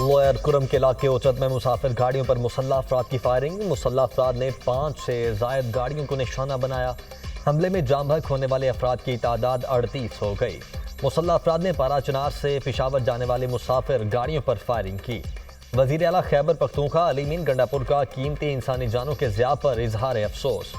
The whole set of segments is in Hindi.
लोअर कुरम के इलाके उचत में मुसाफिर गाड़ियों पर मुसल्लह अफराद की फायरिंग। मुसल्लह अफराद ने 5 से जायद गाड़ियों को निशाना बनाया। हमले में जाम बहक होने वाले अफराद की तादाद 38 हो गई। मुसल्लह अफराद ने पारा चनार से पेशावर जाने वाली मुसाफिर गाड़ियों पर फायरिंग की। वजीर आला खैबर पख्तूनख्वा अली मीन गंडापुर का कीमती इंसानी जानों के ज़िया पर इजहार अफसोस।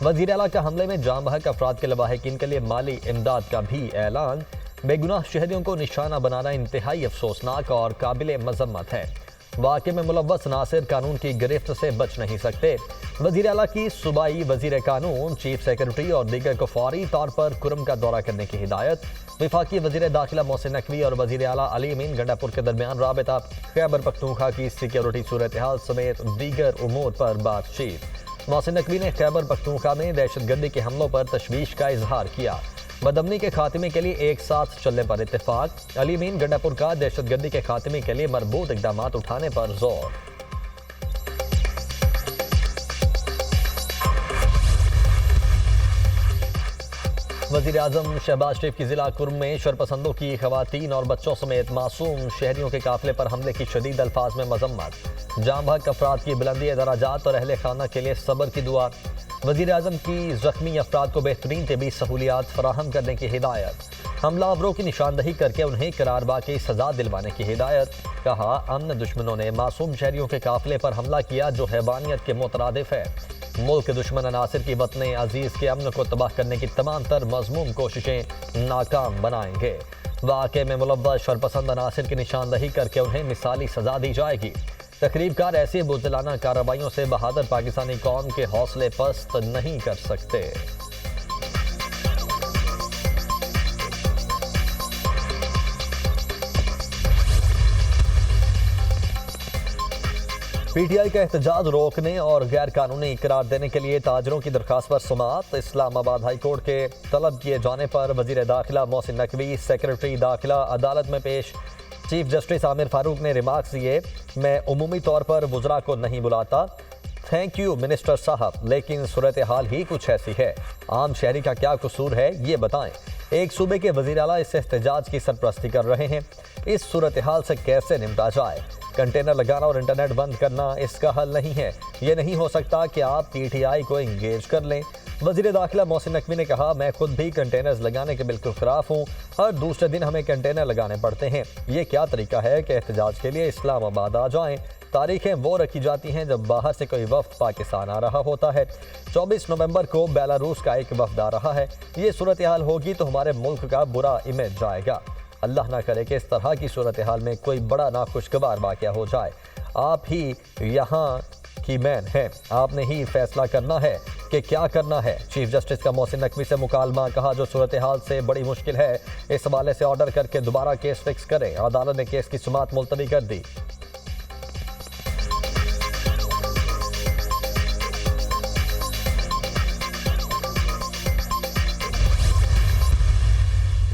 वजीर आला का हमले में जाम बहक अफराद के लवाहिकीन के लिए माली इमदाद का भी ऐलान। बेगुनाह शहरियों को निशाना बनाना इंतहाई अफसोसनाक और काबिल मजम्मत है। वाक़े में मुलव्वस नासिर कानून की गिरफ्त से बच नहीं सकते। वज़ीर आला की सूबाई वज़ीर कानून, चीफ सेक्रेटरी और दीगर को फौरी तौर पर कुरम का दौरा करने की हिदायत। वफाकी वज़ीर दाखिला मोहसिन नकवी और वज़ीर आला अली अमीन गंडापुर के दरमियान राबता। खैबर पख्तूनख्वा की सिक्योरिटी सूरत हाल समेत दीगर उमूर पर बातचीत। मोहसिन नकवी ने खैबर पख्तूनख्वा में दहशतगर्दी के हमलों पर तशवीश का इजहार किया। बदअमनी के खात्मे के लिए एक साथ चलने पर इत्तेफाक। अली अमीन गंडापुर का दहशतगर्दी के खात्मे के लिए मरबूत इकदाम उठाने पर जोर। वज़ीर आज़म शहबाज शरीफ की जिला कुर्म में शरपसंदों की खवातीन और बच्चों समेत मासूम शहरियों के काफिले पर हमले की शदीद अल्फाज में मजम्मत। जाम बहक अफराद की बुलंदी दराजात और अहले खाना के लिए सब्र की दुआ। वज़ीर आज़म की ज़ख्मी अफराद को बेहतरीन तिबी सहूलियात फराहम करने की हिदायत। हमलावरों की निशानदही करके उन्हें करारबा की सजा दिलवाने की हिदायत। कहा, अमन दुश्मनों ने मासूम शहरियों के काफिले पर हमला किया जो हैवानियत के मुतरादिफ है। मुल्क दुश्मन अनासिर की वतन अजीज़ के अमन को तबाह करने की तमाम तर मज़मूम कोशिशें नाकाम बनाएंगे। वाक़े में मुलव्वस शरपसंद अनासिर की निशानदही करके उन्हें मिसाली सजा दी जाएगी। तकरीबकार ऐसी बुज़दिलाना कार्रवाइयों से बहादुर पाकिस्तानी कौम के हौसले पस्त नहीं कर सकते। पीटीआई का एहतजाज रोकने और गैर कानूनी करार देने के लिए ताजरों की दरखास्त पर समाअत। इस्लामाबाद हाई कोर्ट के तलब किए जाने पर वज़ीर दाखिला मोहसिन नकवी, सेक्रेटरी दाखिला अदालत में पेश। चीफ जस्टिस आमिर फारूक ने रिमार्क्स दिए, मैं उमूमी तौर पर वुज़रा को नहीं बुलाता। थैंक यू मिनिस्टर साहब, लेकिन सूरत हाल ही कुछ ऐसी है। आम शहरी का क्या कसूर है ये बताएं। एक सूबे के वज़ीर आला इस एहतजाज की सरपरस्ती कर रहे हैं। इस सूरत हाल से कैसे निपटा जाए? कंटेनर लगाना और इंटरनेट बंद करना इसका हल नहीं है। ये नहीं हो सकता कि आप पीटीआई को इंगेज कर लें। वज़ीर दाखिला मोहसिन नकवी ने कहा, मैं खुद भी कंटेनर्स लगाने के बिल्कुल खिलाफ हूँ। हर दूसरे दिन हमें कंटेनर लगाने पड़ते हैं। ये क्या तरीका है कि एहतजाज के लिए इस्लामाबाद आ जाएं? तारीखें वो रखी जाती हैं जब बाहर से कोई वफ्द पाकिस्तान आ रहा होता है। 24 नवंबर को बेलारूस का एक वफ्द आ रहा है। ये सूरत हाल होगी तो हमारे मुल्क का बुरा इमेज जाएगा। अल्लाह ना करे कि इस तरह की सूरत हाल में कोई बड़ा नाखुशगवार वाक़या हो जाए। आप ही यहाँ की मैन हैं, आपने ही फैसला करना है कि क्या करना है। चीफ जस्टिस का मोहसिन नकवी से मुकालमा। कहा, जो सूरत हाल से बड़ी मुश्किल है इस हवाले से ऑर्डर करके दोबारा केस फिक्स करें। अदालत ने केस की सुमात मुलतवी कर दी।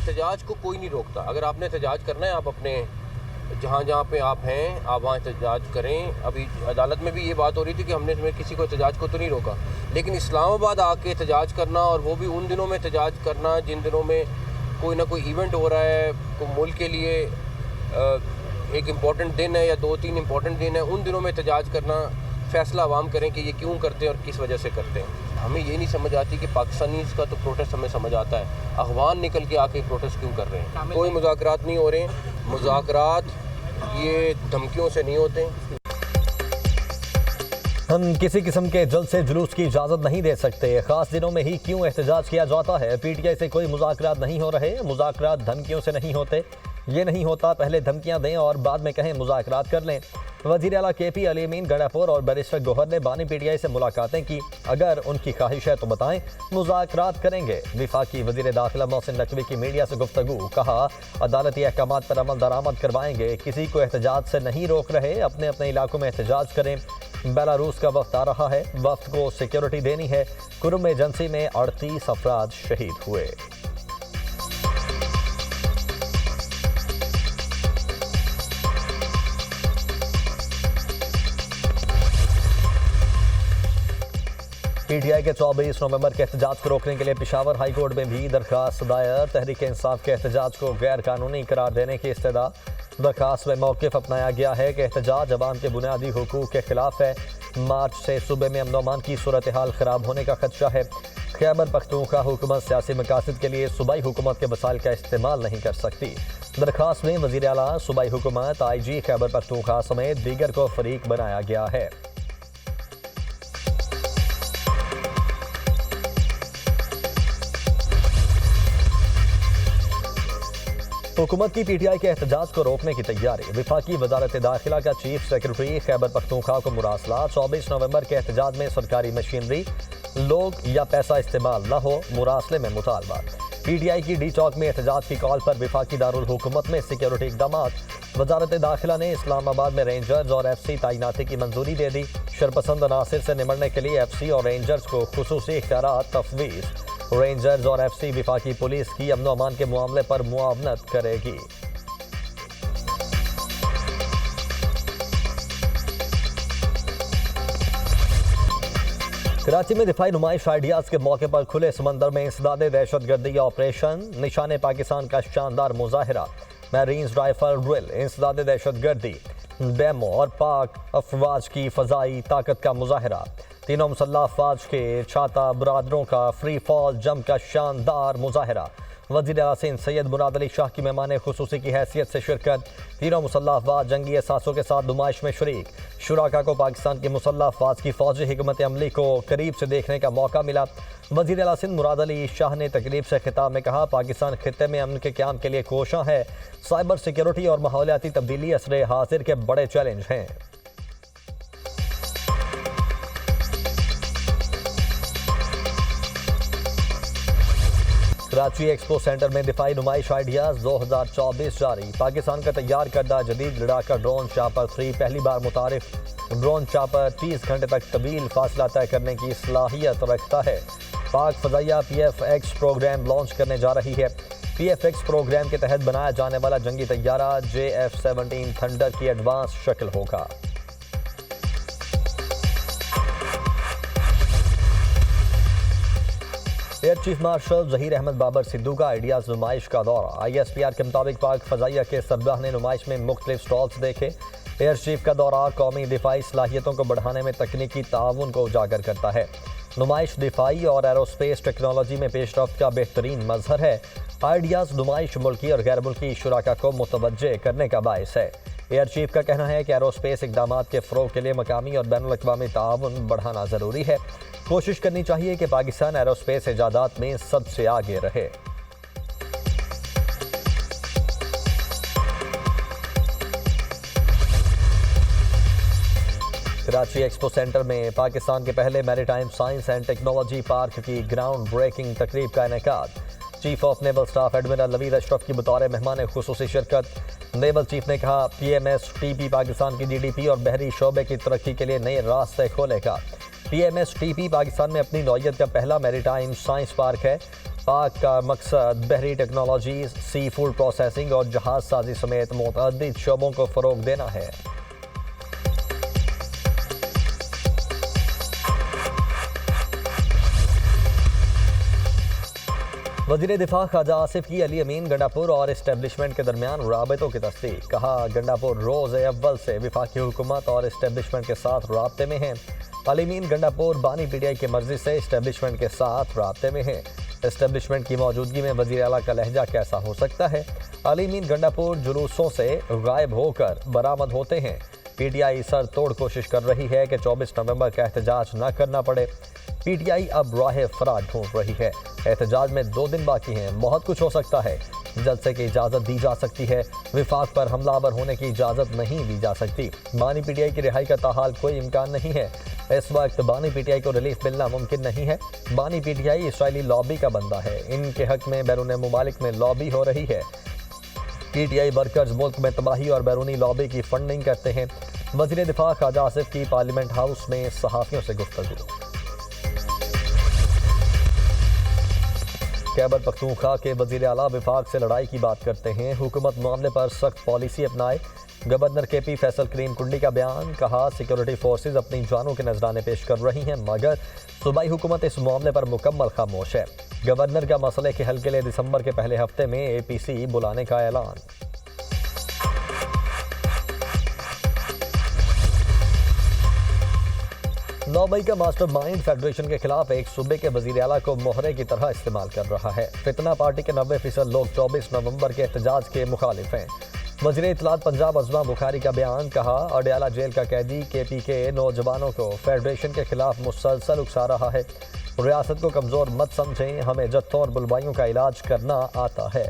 एहतजाज को कोई नहीं रोकता। अगर आपने एहतजाज करना है, आप अपने जहाँ जहाँ पे आप हैं आप वहाँ एहतजाज करें। अभी अदालत में भी ये बात हो रही थी कि हमने किसी को एहतजाज को तो नहीं रोका, लेकिन इस्लामाबाद आके एहतजाज करना, और वो भी उन दिनों में एहतजाज करना जिन दिनों में कोई ना कोई इवेंट हो रहा है, कोई मुल्क के लिए एक इम्पॉर्टेंट दिन है या 2-3 इम्पॉर्टेंट दिन है, उन दिनों में एहतजाज करना, फैसला आवाम करें कि ये क्यों करते हैं और किस वजह से करते हैं। हमें ये नहीं समझ आती कि पाकिस्तानीज़ का तो प्रोटेस्ट हमें समझ आता है, अफगान निकल के आके प्रोटेस्ट क्यों कर रहे हैं? कोई मुज़ाकरात नहीं हो रहे हैं। मुज़ाकरात ये धमकियों से नहीं होते। हम किसी किस्म के जलसे जुलूस की इजाज़त नहीं दे सकते। ख़ास दिनों में ही क्यों एहतजाज किया जाता है? पीटीआई से कोई मुज़ाकरात नहीं हो रहे। मुज़ाकरात धमकियों से नहीं होते। ये नहीं होता पहले धमकियां दें और बाद में कहें मुज़ाकरात कर लें। वज़ीर आला केपी अली अमीन गंडापुर और बैरिस्टर गौहर ने बानी पीटीआई से मुलाकातें की। अगर उनकी ख्वाहिश है तो बताएं, मुज़ाकरात करेंगे। वफाकी वज़ीर दाखिला मोहसिन नकवी की मीडिया से गुफ्तगू। कहा, अदालती अहकामात पर अमल दरामद करवाएंगे। किसी को एहतजाज से नहीं रोक रहे। अपने अपने इलाकों में एहतजाज करें। बेलारूस का वफ्द आ रहा है, वफ्द को सिक्योरिटी देनी है। कुर्म एजेंसी में 38 अफराद शहीद हुए। PTI के 24 नवंबर के एहतजाज को रोकने के लिए पेशावर हाई कोर्ट में भी दरखास्त दायर। तहरीक इंसाफ के एहतजाज को गैर कानूनी करार देने की इस्तदा। दरखास्त में मौक़िफ़ अपनाया गया है कि एहतजाज अवाम के बुनियादी हुकूक के खिलाफ है। मार्च से सूबे में अमन अमान की सूरत हाल ख़राब होने का खदशा है। खैबर पख्तूनख्वा हुकूमत सियासी मकासद के लिए सूबाई हुकूमत के वसाइल का इस्तेमाल नहीं कर सकती। दरखास्त में वज़ीर आला, सूबाई हुकूमत, IG खैबर पख्तूनख्वा समेत दीगर को फरीक बनाया गया है। हुकूमत की PTI के एहतजाज को रोकने की तैयारी। वफाकी वजारत दाखिला का चीफ सेक्रेटरी खैबर पख्तूनख्वा को मुरासला। 24 नवंबर के एहतजाज में सरकारी मशीनरी, लोग या पैसा इस्तेमाल न हो, मुरासले में मुतालबा। PTI की D चौक में एहतजाज की कॉल पर वफाकी दारुल हुकूमत में सिक्योरिटी इकदाम। वजारत दाखिला ने इस्लामाबाद में रेंजर्स और FC तैनाती की मंजूरी दे दी। शरपसंद अनासिर से निमटने के लिए FC और रेंजर्स को खुसूसी इख्तियारात तफवीज़। रेंजर्स और FC वफाकी पुलिस की अमन अमान के मामले पर मुआवनत करेगी। कराची में दिफाई नुमाइश आइडियाज के मौके पर खुले समंदर में इंसदादे दहशतगर्दी ऑपरेशन। निशाने पाकिस्तान का शानदार मुजाहिरा। मैरीन्स राइफल ड्रिल, इंसदादे दहशतगर्दी, डेमो और पाक अफवाज की फजाई ताकत का मुजाहिरा। तीनों मुसल्लह अफवाज के छाता बरादरों का फ्री फॉल जंप का शानदार मुजाहिरा। वज़ीर आला सिंध सैयद मुराद अली शाह की मेहमान खुसूसी की हैसियत से शिरकत। तीनों मुसल्लह अफवाज जंगी एहसासों के साथ नुमाइश में शरीक। शुराका को पाकिस्तान के मुसल्लह अफवाज की फौजी हिकमत अमली को करीब से देखने का मौका मिला। वज़ीर आला सिंध मुराद अली शाह ने तकरीब से खिताब में कहा, पाकिस्तान खित्ते में अमन के क़याम के लिए कोशां है। साइबर सिक्योरिटी और माहौलियाती तब्दीली असरे हाजिर के बड़े चैलेंज हैं। कराची एक्सपो सेंटर में दिफाई नुमाइश आइडियाज 2024 जारी। पाकिस्तान का तैयार करदा जदीद लड़ाका ड्रोन चापर 3 पहली बार मुतारिफ। ड्रोन चापर 30 घंटे तक तवील फासला तय करने की सलाहियत रखता है। पाक फजाइया PFX प्रोग्राम लॉन्च करने जा रही है। PFX प्रोग्राम के तहत बनाया जाने वाला जंगी तैयारा JF-17 थंडर की एडवांस शक्ल होगा। Air chief marshal Zaheer Ahmed Babar Sidhu का आइडियाज नुमाइश का दौरा। ISPR के मुताबिक पाक फजाइया के सरबराह ने नुमाइश में मुख्तलिफ स्टॉल्स देखे। एयर चीफ का दौरा कौमी दिफाई सलाहियतों को बढ़ाने में तकनीकी ताउन को उजागर करता है। नुमाइश दिफाई और एरोस्पेस टेक्नोलॉजी में पेशरफ्त का बेहतरीन मजहर है। आइडियाज नुमाइश मुल्की और गैर मुल्की शुराका को मुतवज्जे करने का बायस है। एयर चीफ का कहना है कि एरोस्पेस इकदामात के फ़रोग के लिए मकामी और बैनुल अक़वामी ताउन बढ़ाना ज़रूरी है। कोशिश करनी चाहिए कि पाकिस्तान एरोस्पेस इजादात में सबसे आगे रहे। कराची एक्सपो सेंटर में पाकिस्तान के पहले maritime science and technology park की ग्राउंड ब्रेकिंग तकरीब का इनेकाद। Chief of naval staff admiral Naveed Ashraf की बतौर मेहमान खुसूसी शिरकत। नेवल चीफ ने कहा, PMSTP पाकिस्तान की GDP और बहरी शोबे की तरक्की के लिए नए रास्ते खोलेगा। PMSTP पाकिस्तान में अपनी नौइयत का पहला मैरीटाइम साइंस पार्क है। पार्क का मकसद बहरी टेक्नोलॉजी, सी फूड प्रोसेसिंग और जहाज साजी समेत मुतअद्दिद शोबों को फ़रोग देना है। वज़ीर दिफा ख्वाजा आसिफ की अली अमीन गंडापुर और इस्टेब्लिशमेंट के दरमियान राबतों की तस्दीक। कहा, गंडापुर रोज़ अव्वल से वफाकी हुकूमत और इस्टेब्लिशमेंट के साथ राब्ते में हैं। अली अमीन गंडापुर बानी PTI की मर्जी से इस्टेब्लिशमेंट के साथ राब्ते में हैं। इस्टेब्लिशमेंट की मौजूदगी में वज़ीर आला का लहजा कैसा हो सकता है? अली अमीन गंडापुर जुलूसों से गायब होकर बरामद होते हैं। PTI सर तोड़ कोशिश कर रही है कि 24 नवंबर का एहतजाज न करना पड़े। PTI अब राह फरार ढूंढ रही है। एहतजाज में 2 दिन बाकी हैं। बहुत कुछ हो सकता है। जलसे की इजाज़त दी जा सकती है। विफाक पर हमलावर होने की इजाज़त नहीं दी जा सकती। बानी PTI की रिहाई का ताहाल कोई इम्कान नहीं है। इस वक्त बानी PTI को रिलीफ मिलना मुमकिन नहीं है। बानी PTI इसराइली लॉबी का बंदा है। इनके हक में बैरून मुमालिक में लॉबी हो रही है। PTI वर्कर्स मुल्क में तबाही और बैरूनी लॉबी की फंडिंग करते हैं। वज़ीर दिफा ख्वाजा आसिफ की पार्लियामेंट हाउस में सहाफ़ियों से गुफ्तगू। खैबर पख्तूनख्वा के वजीर आला विफाक से लड़ाई की बात करते हैं। हुकूमत मामले पर सख्त पॉलिसी अपनाए। गवर्नर KP फैसल करीम कुंडी का बयान, कहा सिक्योरिटी फोर्सेज अपनी जानों के नजराने पेश कर रही हैं मगर सूबाई हुकूमत इस मामले पर मुकम्मल खामोश है। गवर्नर का मसले के हल के लिए दिसंबर के पहले हफ्ते में APC बुलाने का ऐलान। 9 मई का मास्टर माइंड फेडरेशन के खिलाफ एक सूबे के वजीर आला को मोहरे की तरह इस्तेमाल कर रहा है। फितना पार्टी के 90% लोग 24 नवंबर के एहतजाज के मुखालिफ हैं। वज़ीर इत्तलात पंजाब अज़मा बुखारी का बयान, कहा अडयाला जेल का कैदी KP के नौजवानों को फेडरेशन के खिलाफ मुसलसल उकसा रहा है। रियासत को कमज़ोर मत समझें, हमें जत्थों और बुलवाइयों का इलाज करना आता है।